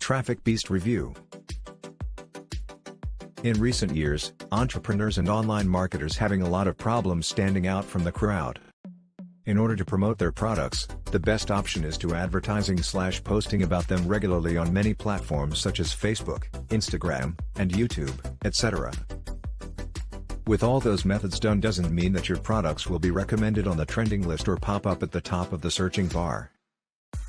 Traffic Beast Review. In recent years, entrepreneurs and online marketers having a lot of problems standing out from the crowd. In order to promote their products, the best option is to advertising/posting about them regularly on many platforms such as Facebook, Instagram, and YouTube, etc. With all those methods done doesn't mean that your products will be recommended on the trending list or pop up at the top of the searching bar.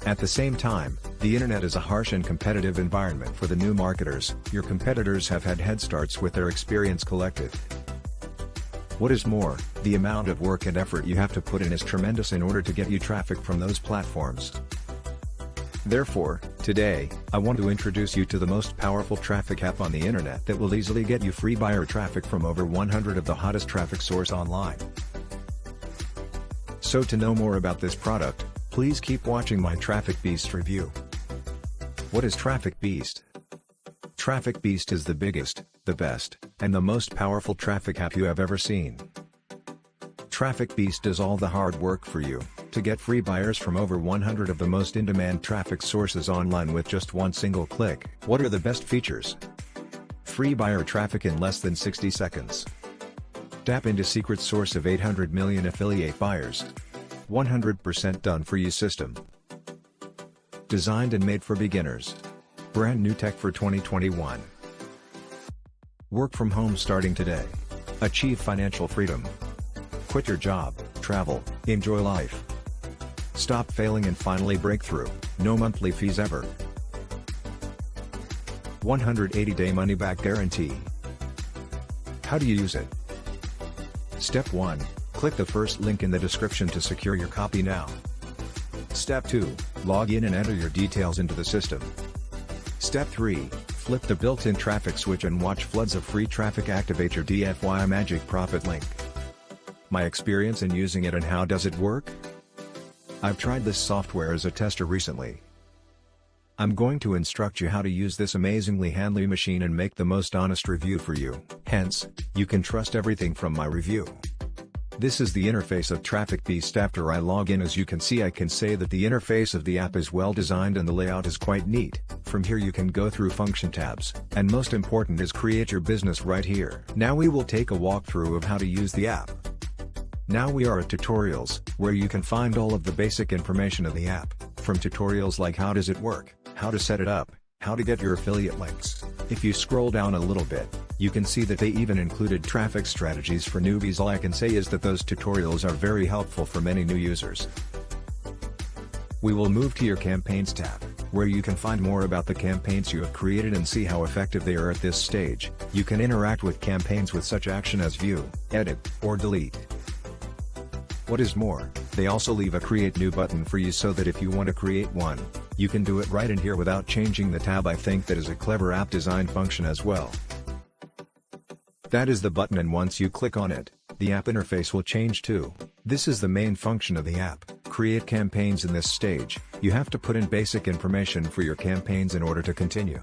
At the same time, the internet is a harsh and competitive environment for the new marketers. Your competitors have had head starts with their experience collected. What is more, the amount of work and effort you have to put in is tremendous in order to get you traffic from those platforms. Therefore, today, I want to introduce you to the most powerful traffic app on the internet that will easily get you free buyer traffic from over 100 of the hottest traffic source online. So to know more about this product, please keep watching my Traffic Beast review. What is Traffic Beast? Traffic Beast is the biggest, the best, and the most powerful traffic app you have ever seen. Traffic Beast does all the hard work for you, to get free buyers from over 100 of the most in-demand traffic sources online with just one single click. What are the best features? Free buyer traffic in less than 60 seconds. Tap into secret source of 800 million affiliate buyers. 100% done for you system. Designed and made for beginners. Brand new tech for 2021. Work from home starting today. Achieve financial freedom. Quit your job, travel, enjoy life. Stop failing and finally break through. No monthly fees ever. 180-day money-back guarantee. How do you use it? Step 1. Click the first link in the description to secure your copy now. Step 2. Log in and enter your details into the system. Step 3. Flip the built-in traffic switch and watch floods of free traffic. Activate your DFY Magic Profit link. My experience in using it and how does it work? I've tried this software as a tester recently. I'm going to instruct you how to use this amazingly handy machine and make the most honest review for you. Hence, you can trust everything from my review. This is the interface of Traffic Beast. After I log in, as you can see, I can say that the interface of the app is well designed and the layout is quite neat. From here you can go through function tabs, and most important is create your business right here. Now we will take a walkthrough of how to use the app. Now we are at tutorials, where you can find all of the basic information of the app, from tutorials like how does it work, how to set it up, how to get your affiliate links. If you scroll down a little bit, you can see that they even included traffic strategies for newbies. All I can say is that those tutorials are very helpful for many new users. We will move to your Campaigns tab, where you can find more about the campaigns you have created and see how effective they are at this stage. You can interact with campaigns with such action as view, edit, or delete. What is more, they also leave a create new button for you so that if you want to create one, you can do it right in here without changing the tab. I think that is a clever app design function as well. That is the button, and once you click on it, the app interface will change too. This is the main function of the app. Create campaigns. In this stage, you have to put in basic information for your campaigns in order to continue.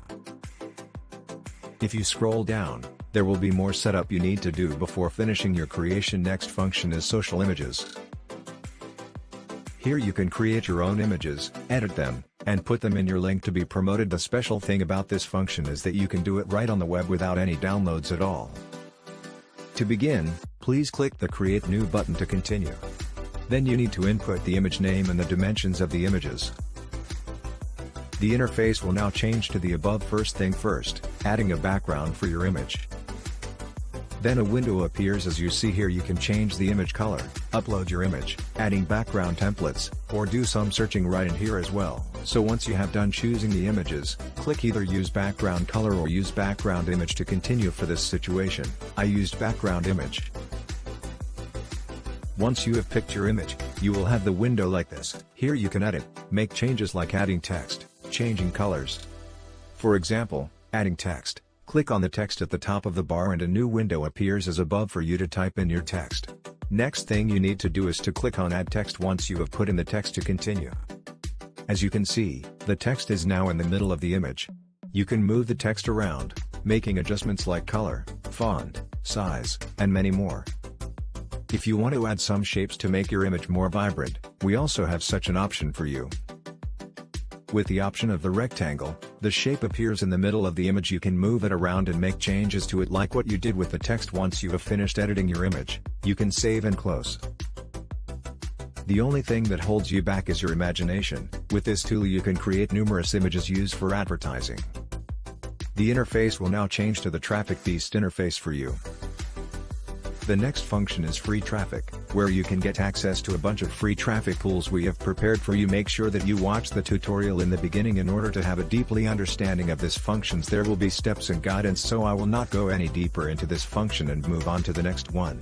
If you scroll down, there will be more setup you need to do before finishing your creation. Next function is social images. Here you can create your own images, edit them, and put them in your link to be promoted. The special thing about this function is that you can do it right on the web without any downloads at all. To begin, please click the Create New button to continue. Then you need to input the image name and the dimensions of the images. The interface will now change to the above. First thing first, adding a background for your image. Then a window appears. As you see here, you can change the image color, upload your image, adding background templates, or do some searching right in here as well. So once you have done choosing the images, click either use background color or use background image to continue. For this situation, I used background image. Once you have picked your image, you will have the window like this. Here you can edit, make changes like adding text, changing colors. For example, adding text. Click on the text at the top of the bar and a new window appears as above for you to type in your text. Next thing you need to do is to click on Add Text once you have put in the text to continue. As you can see, the text is now in the middle of the image. You can move the text around, making adjustments like color, font, size, and many more. If you want to add some shapes to make your image more vibrant, we also have such an option for you. With the option of the rectangle, The shape appears in the middle of the image. You can move it around and make changes to it like what you did with the text. Once you have finished editing your image, you can save and close. The only thing that holds you back is your imagination. With this tool you can create numerous images used for advertising. The interface will now change to the Traffic Beast interface for you. The next function is free traffic, where you can get access to a bunch of free traffic pools we have prepared for you. Make sure that you watch the tutorial in the beginning in order to have a deeply understanding of this functions. There will be steps and guidance, so I will not go any deeper into this function and move on to the next one.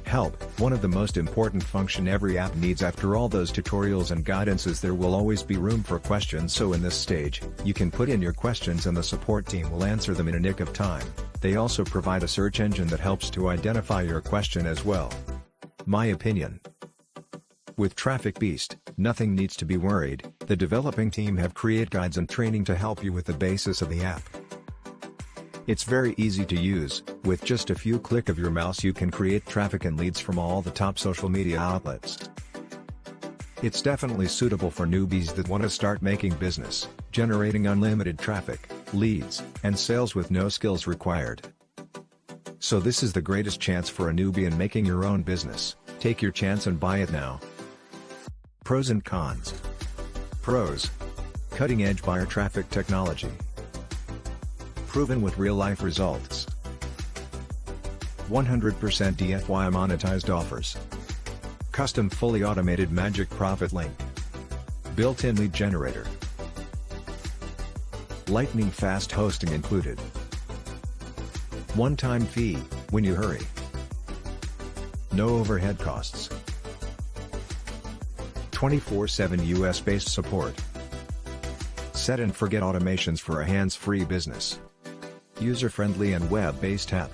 Help, one of the most important function every app needs. After all those tutorials and guidances, there will always be room for questions, so in this stage, you can put in your questions and the support team will answer them in a nick of time. They also provide a search engine that helps to identify your question as well. My opinion. With Traffic Beast, nothing needs to be worried. The developing team have created guides and training to help you with the basis of the app. It's very easy to use. With just a few clicks of your mouse you can create traffic and leads from all the top social media outlets. It's definitely suitable for newbies that want to start making business, generating unlimited traffic, leads, and sales with no skills required. So this is the greatest chance for a newbie in making your own business. Take your chance and buy it now. Pros and cons. Pros. Cutting-edge buyer traffic technology. Proven with real-life results. 100% DFY monetized offers. Custom fully automated magic profit link. Built-in lead generator. Lightning fast hosting included. One-time fee, when you hurry. No overhead costs. 24/7 US-based support. Set and forget automations for a hands-free business. User-friendly and web-based app.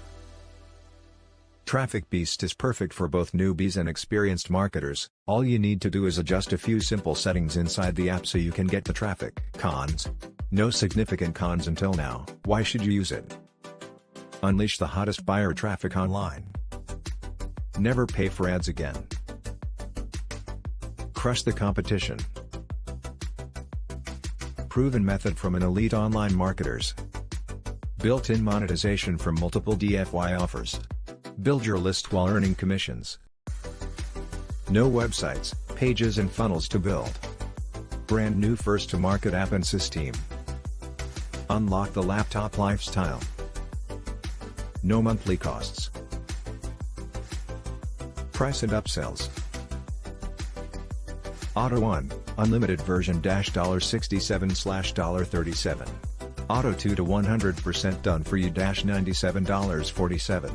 Traffic Beast is perfect for both newbies and experienced marketers. All you need to do is adjust a few simple settings inside the app so you can get the traffic. Cons. No significant cons until now. Why should you use it? Unleash the hottest buyer traffic online. Never pay for ads again. Crush the competition. Proven method from an elite online marketers. Built-in monetization from multiple DFY offers. Build your list while earning commissions. No websites, pages and funnels to build. Brand new first-to-market app and system. Unlock the laptop lifestyle. No monthly costs. Price and upsells. Auto 1, unlimited version $67/$37. Auto 2 to 100% done for you $97.47.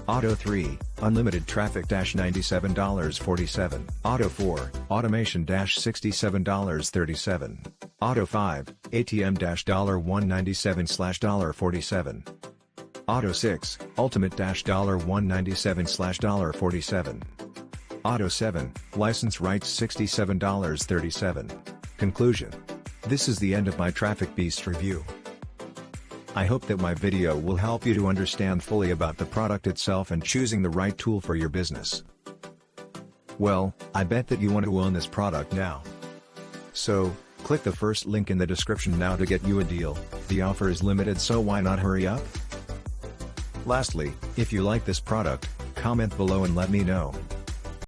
Auto 3, unlimited traffic $97.47. Auto 4, automation $67.37. Auto 5, ATM $197/$47. Auto 6, ultimate $197/$47. Auto 7, license rights $67.37. Conclusion. This is the end of my Traffic Beast review. I hope that my video will help you to understand fully about the product itself and choosing the right tool for your business. Well, I bet that you want to own this product now. So, click the first link in the description now to get you a deal. The offer is limited, so why not hurry up? Lastly, if you like this product, comment below and let me know.